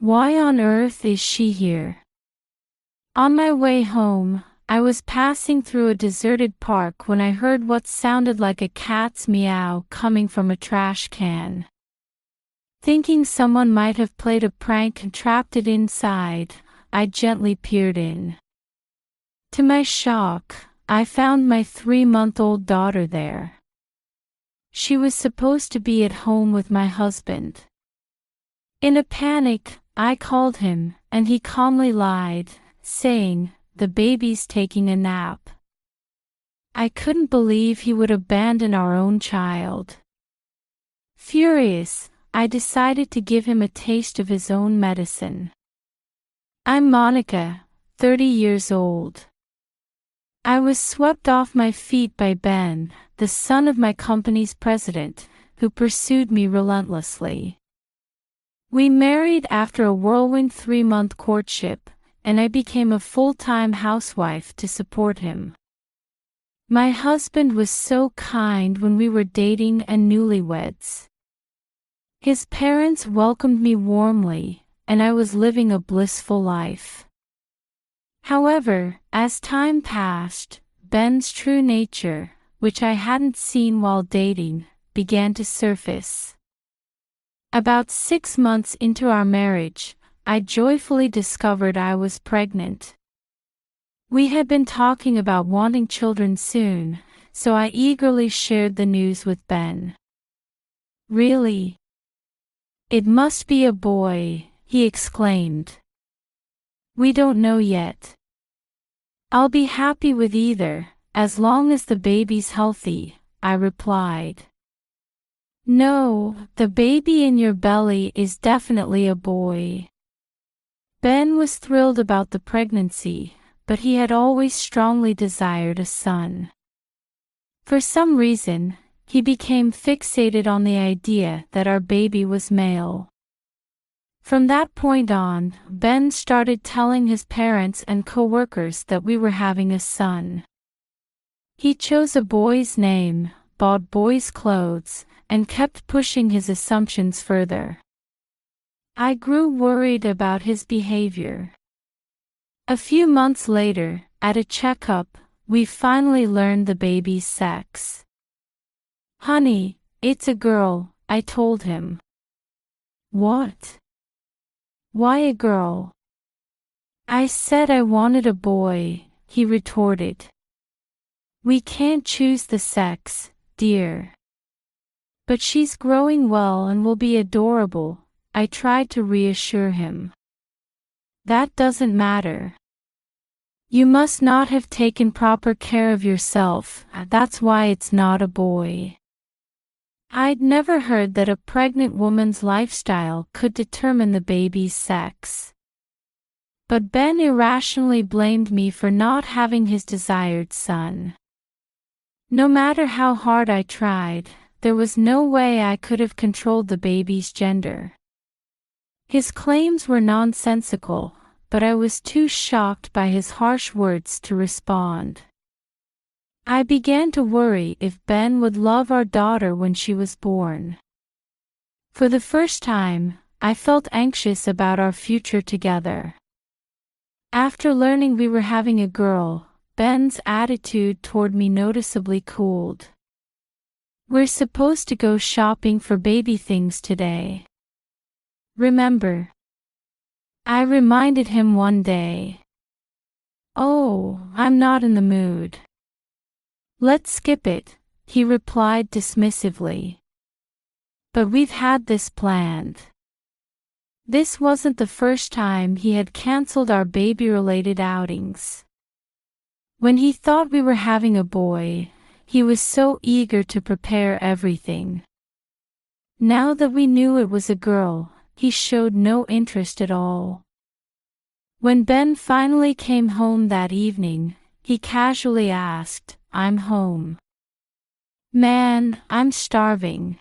Why on earth is she here? On my way home, I was passing through a deserted park when I heard what sounded like a cat's meow coming from a trash can. Thinking someone might have played a prank and trapped it inside, I gently peered in. To my shock, I found my 3-month-old daughter there. She was supposed to be at home with my husband. In a panic, I called him, and he calmly lied, saying, "The baby's taking a nap." I couldn't believe he would abandon our own child. Furious, I decided to give him a taste of his own medicine. I'm Monica, 30 years old. I was swept off my feet by Ben, the son of my company's president, who pursued me relentlessly. We married after a whirlwind 3-month courtship, and I became a full-time housewife to support him. My husband was so kind when we were dating and newlyweds. His parents welcomed me warmly, and I was living a blissful life. However, as time passed, Ben's true nature, which I hadn't seen while dating, began to surface. About 6 months into our marriage, I joyfully discovered I was pregnant. We had been talking about wanting children soon, so I eagerly shared the news with Ben. "Really? It must be a boy," he exclaimed. "We don't know yet. I'll be happy with either, as long as the baby's healthy," I replied. "No, the baby in your belly is definitely a boy." Ben was thrilled about the pregnancy, but he had always strongly desired a son. For some reason, he became fixated on the idea that our baby was male. From that point on, Ben started telling his parents and coworkers that we were having a son. He chose a boy's name, bought boys' clothes, and kept pushing his assumptions further. I grew worried about his behavior. A few months later, at a checkup, we finally learned the baby's sex. "Honey, it's a girl," I told him. "What? Why a girl?" "I said I wanted a boy," he retorted. "We can't choose the sex, dear." "But she's growing well and will be adorable," I tried to reassure him. "That doesn't matter. You must not have taken proper care of yourself, that's why it's not a boy." I'd never heard that a pregnant woman's lifestyle could determine the baby's sex. But Ben irrationally blamed me for not having his desired son. No matter how hard I tried, there was no way I could have controlled the baby's gender. His claims were nonsensical, but I was too shocked by his harsh words to respond. I began to worry if Ben would love our daughter when she was born. For the first time, I felt anxious about our future together. After learning we were having a girl, Ben's attitude toward me noticeably cooled. "We're supposed to go shopping for baby things today. Remember?" I reminded him one day. "Oh, I'm not in the mood." "Let's skip it," he replied dismissively. "But we've had this planned." This wasn't the first time he had canceled our baby-related outings. When he thought we were having a boy, he was so eager to prepare everything. Now that we knew it was a girl, he showed no interest at all. When Ben finally came home that evening, he casually asked, "I'm home." "Man, I'm starving."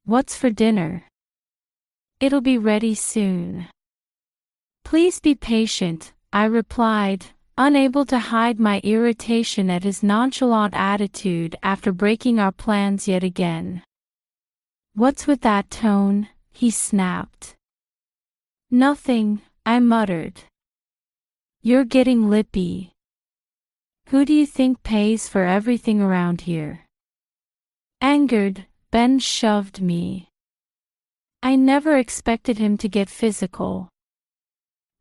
"What's for dinner?" "It'll be ready soon." "Please be patient," I replied, unable to hide my irritation at his nonchalant attitude after breaking our plans yet again. "What's with that tone?" he snapped. Nothing, I muttered. You're getting lippy. Who do you think pays for everything around here? Angered, Ben shoved me. I never expected him to get physical.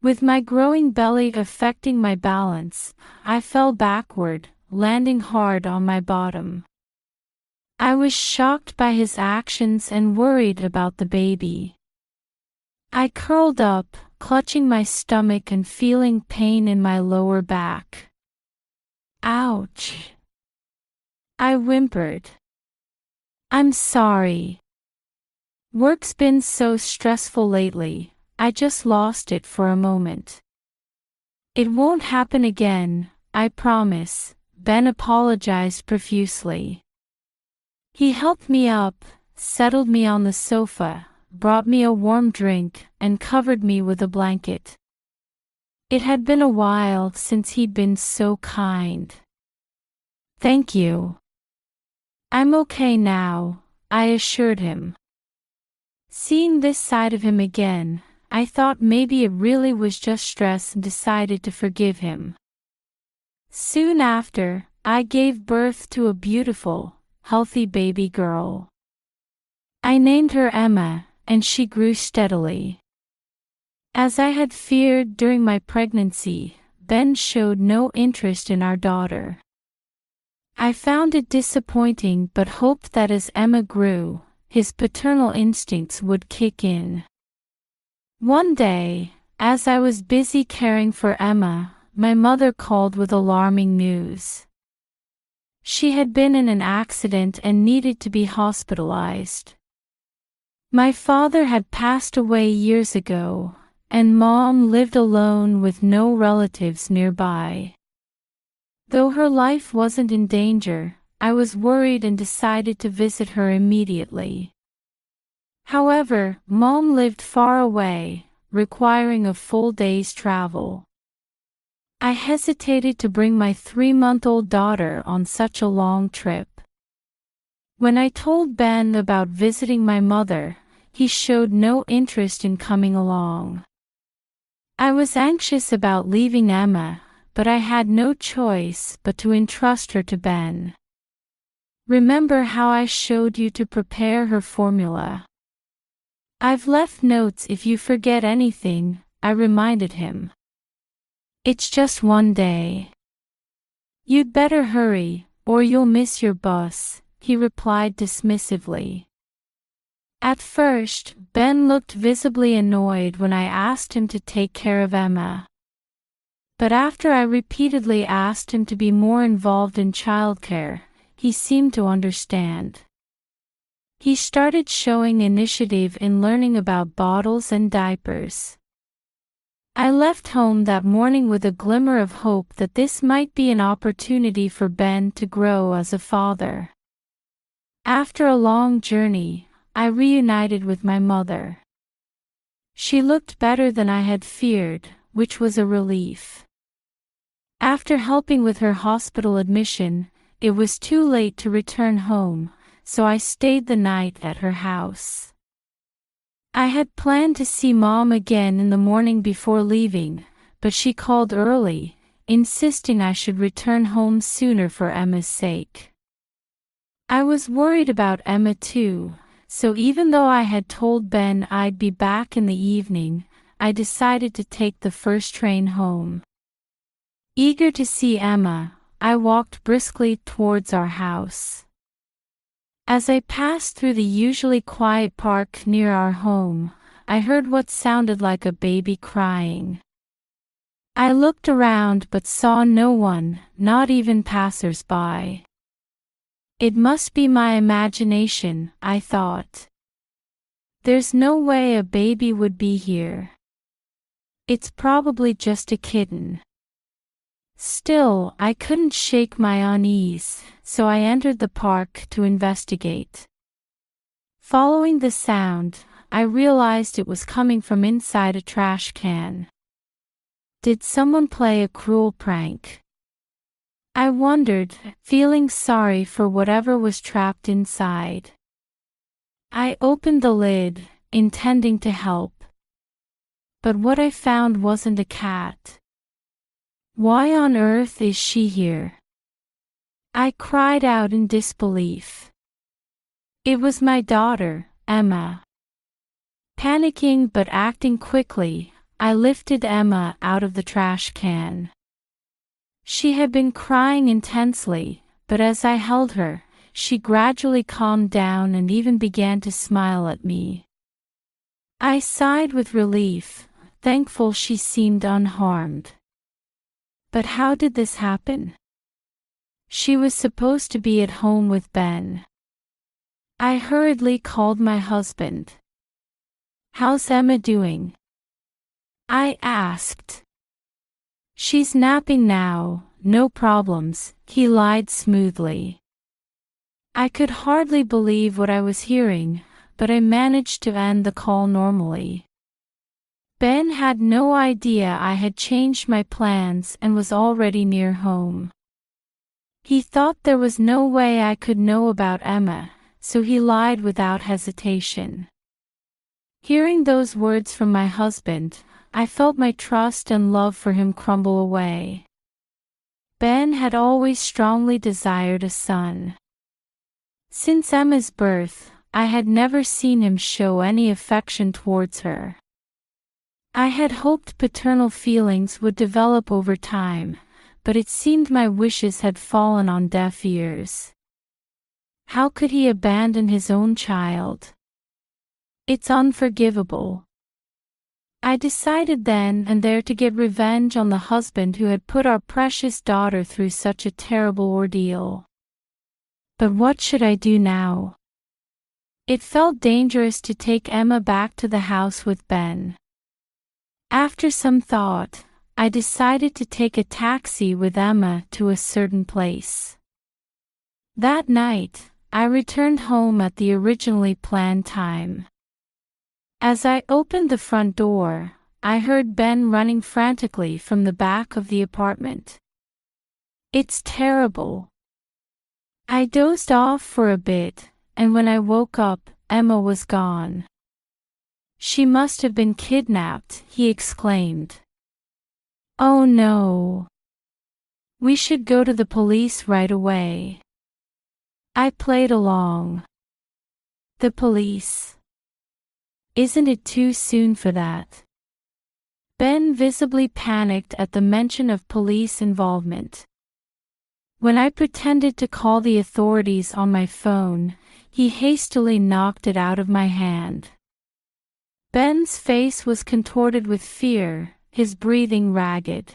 With my growing belly affecting my balance, I fell backward, landing hard on my bottom. I was shocked by his actions and worried about the baby. I curled up, clutching my stomach and feeling pain in my lower back. Ouch! I whimpered. I'm sorry. Work's been so stressful lately, I just lost it for a moment. It won't happen again, I promise, Ben apologized profusely. He helped me up, settled me on the sofa, brought me a warm drink, and covered me with a blanket. It had been a while since he'd been so kind. Thank you. I'm okay now, I assured him. Seeing this side of him again, I thought maybe it really was just stress and decided to forgive him. Soon after, I gave birth to a beautiful, healthy baby girl. I named her Emma, and she grew steadily. As I had feared during my pregnancy, Ben showed no interest in our daughter. I found it disappointing but hoped that as Emma grew, his paternal instincts would kick in. One day, as I was busy caring for Emma, my mother called with alarming news. She had been in an accident and needed to be hospitalized. My father had passed away years ago, and Mom lived alone with no relatives nearby. Though her life wasn't in danger, I was worried and decided to visit her immediately. However, Mom lived far away, requiring a full day's travel. I hesitated to bring my 3-month-old daughter on such a long trip. When I told Ben about visiting my mother, he showed no interest in coming along. I was anxious about leaving Emma, but I had no choice but to entrust her to Ben. Remember how I showed you to prepare her formula? I've left notes if you forget anything, I reminded him. It's just one day. You'd better hurry, or you'll miss your bus, he replied dismissively. At first, Ben looked visibly annoyed when I asked him to take care of Emma. But after I repeatedly asked him to be more involved in childcare, he seemed to understand. He started showing initiative in learning about bottles and diapers. I left home that morning with a glimmer of hope that this might be an opportunity for Ben to grow as a father. After a long journey, I reunited with my mother. She looked better than I had feared, which was a relief. After helping with her hospital admission, it was too late to return home, so I stayed the night at her house. I had planned to see Mom again in the morning before leaving, but she called early, insisting I should return home sooner for Emma's sake. I was worried about Emma too, so even though I had told Ben I'd be back in the evening, I decided to take the first train home. Eager to see Emma, I walked briskly towards our house. As I passed through the usually quiet park near our home, I heard what sounded like a baby crying. I looked around but saw no one, not even passers-by. It must be my imagination, I thought. There's no way a baby would be here. It's probably just a kitten. Still, I couldn't shake my unease, so I entered the park to investigate. Following the sound, I realized it was coming from inside a trash can. Did someone play a cruel prank? I wondered, feeling sorry for whatever was trapped inside. I opened the lid, intending to help. but what I found wasn't a cat. Why on earth is she here? I cried out in disbelief. It was my daughter, Emma. Panicking but acting quickly, I lifted Emma out of the trash can. She had been crying intensely, but as I held her, she gradually calmed down and even began to smile at me. I sighed with relief, thankful she seemed unharmed. But how did this happen? She was supposed to be at home with Ben. I hurriedly called my husband. "How's Emma doing?" I asked. "She's napping now, no problems," he lied smoothly. I could hardly believe what I was hearing, but I managed to end the call normally. Ben had no idea I had changed my plans and was already near home. He thought there was no way I could know about Emma, so he lied without hesitation. Hearing those words from my husband, I felt my trust and love for him crumble away. Ben had always strongly desired a son. Since Emma's birth, I had never seen him show any affection towards her. I had hoped paternal feelings would develop over time, but it seemed my wishes had fallen on deaf ears. How could he abandon his own child? It's unforgivable. I decided then and there to get revenge on the husband who had put our precious daughter through such a terrible ordeal. But what should I do now? It felt dangerous to take Emma back to the house with Ben. After some thought, I decided to take a taxi with Emma to a certain place. That night, I returned home at the originally planned time. As I opened the front door, I heard Ben running frantically from the back of the apartment. It's terrible. I dozed off for a bit, and when I woke up, Emma was gone. "She must have been kidnapped," he exclaimed. "Oh no. We should go to the police right away." I played along. The police? Isn't it too soon for that? Ben visibly panicked at the mention of police involvement. When I pretended to call the authorities on my phone, he hastily knocked it out of my hand. Ben's face was contorted with fear, his breathing ragged.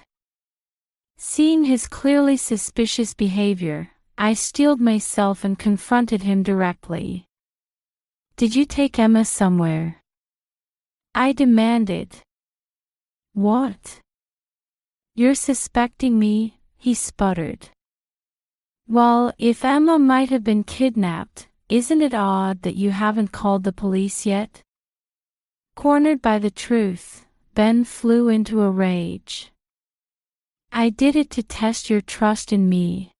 Seeing his clearly suspicious behavior, I steeled myself and confronted him directly. "Did you take Emma somewhere?" I demanded. "What? You're suspecting me?" he sputtered. "Well, if Emma might have been kidnapped, isn't it odd that you haven't called the police yet?" Cornered by the truth, Ben flew into a rage. "I did it to test your trust in me."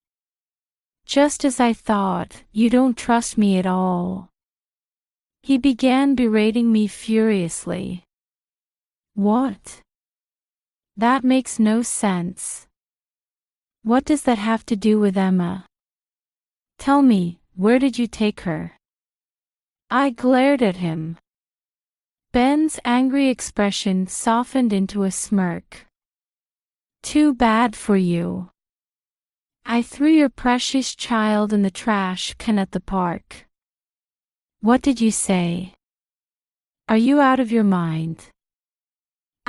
"Just as I thought, you don't trust me at all." He began berating me furiously. "What? That makes no sense. What does that have to do with Emma? Tell me, where did you take her?" I glared at him. Ben's angry expression softened into a smirk. "Too bad for you. I threw your precious child in the trash can at the park." "What did you say? Are you out of your mind?"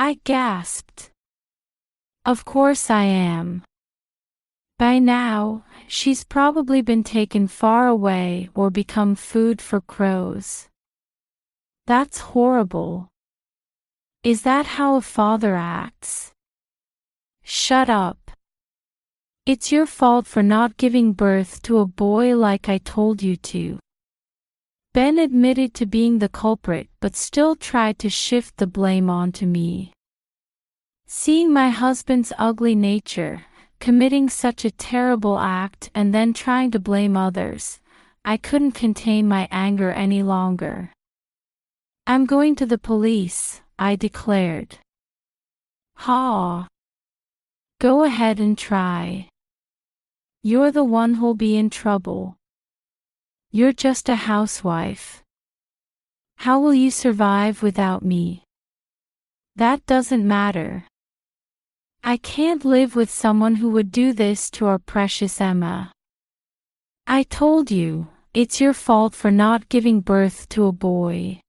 I gasped. "Of course I am. By now, she's probably been taken far away or become food for crows." "That's horrible. Is that how a father acts?" "Shut up. It's your fault for not giving birth to a boy like I told you to." Ben admitted to being the culprit but still tried to shift the blame onto me. Seeing my husband's ugly nature, committing such a terrible act and then trying to blame others, I couldn't contain my anger any longer. "I'm going to the police," I declared. Ha! Go ahead and try. You're the one who'll be in trouble. You're just a housewife. How will you survive without me? That doesn't matter. I can't live with someone who would do this to our precious Emma. I told you, it's your fault for not giving birth to a boy.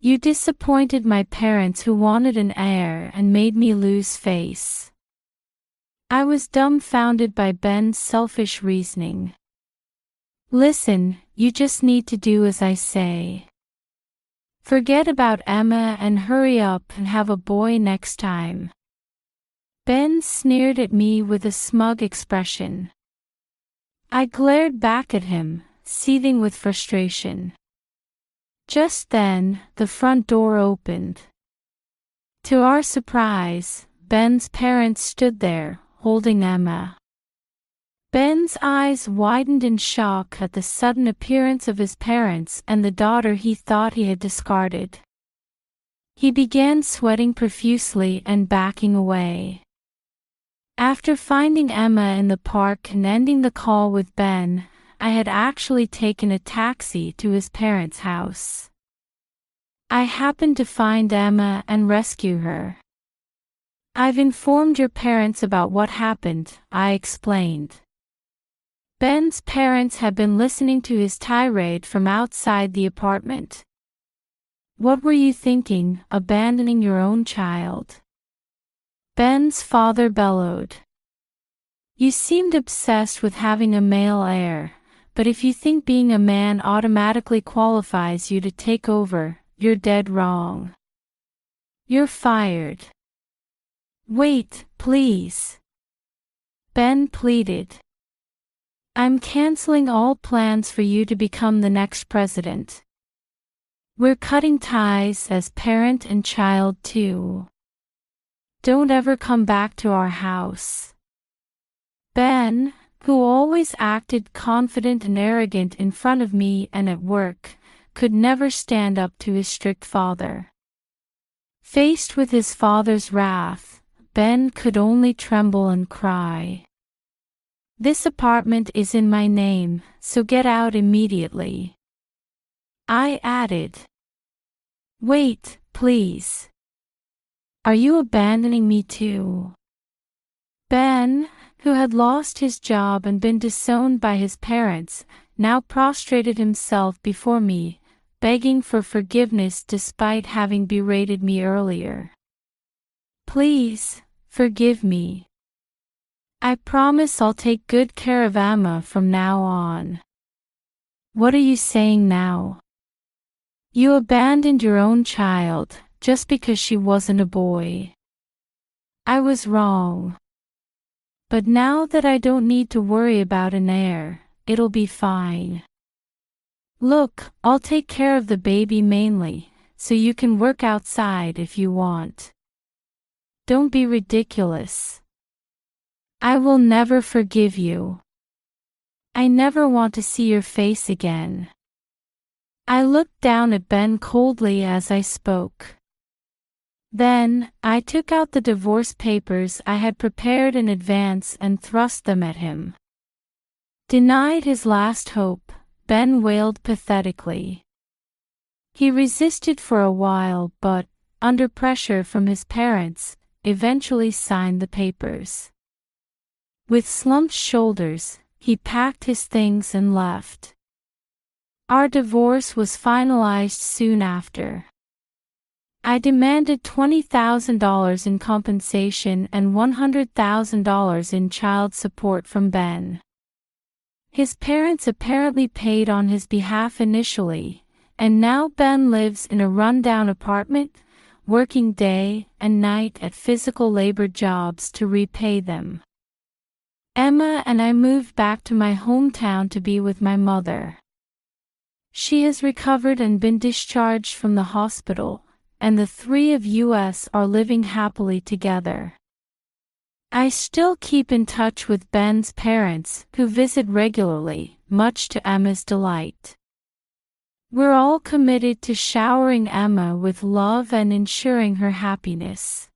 You disappointed my parents who wanted an heir and made me lose face. I was dumbfounded by Ben's selfish reasoning. Listen, you just need to do as I say. Forget about Emma and hurry up and have a boy next time. Ben sneered at me with a smug expression. I glared back at him, seething with frustration. Just then, the front door opened. To our surprise, Ben's parents stood there, holding Emma. Ben's eyes widened in shock at the sudden appearance of his parents and the daughter he thought he had discarded. He began sweating profusely and backing away. After finding Emma in the park and ending the call with Ben, I had actually taken a taxi to his parents' house. I happened to find Emma and rescue her. I've informed your parents about what happened, I explained. Ben's parents had been listening to his tirade from outside the apartment. What were you thinking, abandoning your own child? Ben's father bellowed. You seemed obsessed with having a male heir, but if you think being a man automatically qualifies you to take over, you're dead wrong. You're fired. Wait, please. Ben pleaded. I'm canceling all plans for you to become the next president. We're cutting ties as parent and child too. Don't ever come back to our house. Ben, who always acted confident and arrogant in front of me and at work, could never stand up to his strict father. Faced with his father's wrath, Ben could only tremble and cry. This apartment is in my name, so get out immediately. I added. Wait, please. Are you abandoning me too? Ben, who had lost his job and been disowned by his parents, now prostrated himself before me, begging for forgiveness despite having berated me earlier. Please, forgive me. I promise I'll take good care of Emma from now on. What are you saying now? You abandoned your own child, just because she wasn't a boy. I was wrong. But now that I don't need to worry about an heir, it'll be fine. Look, I'll take care of the baby mainly, so you can work outside if you want. Don't be ridiculous. I will never forgive you. I never want to see your face again. I looked down at Ben coldly as I spoke. Then, I took out the divorce papers I had prepared in advance and thrust them at him. Denied his last hope, Ben wailed pathetically. He resisted for a while but, under pressure from his parents, eventually signed the papers. With slumped shoulders, he packed his things and left. Our divorce was finalized soon after. I demanded $20,000 in compensation and $100,000 in child support from Ben. His parents apparently paid on his behalf initially, and now Ben lives in a rundown apartment, working day and night at physical labor jobs to repay them. Emma and I moved back to my hometown to be with my mother. She has recovered and been discharged from the hospital, and the three of us are living happily together. I still keep in touch with Ben's parents, who visit regularly, much to Emma's delight. We're all committed to showering Emma with love and ensuring her happiness.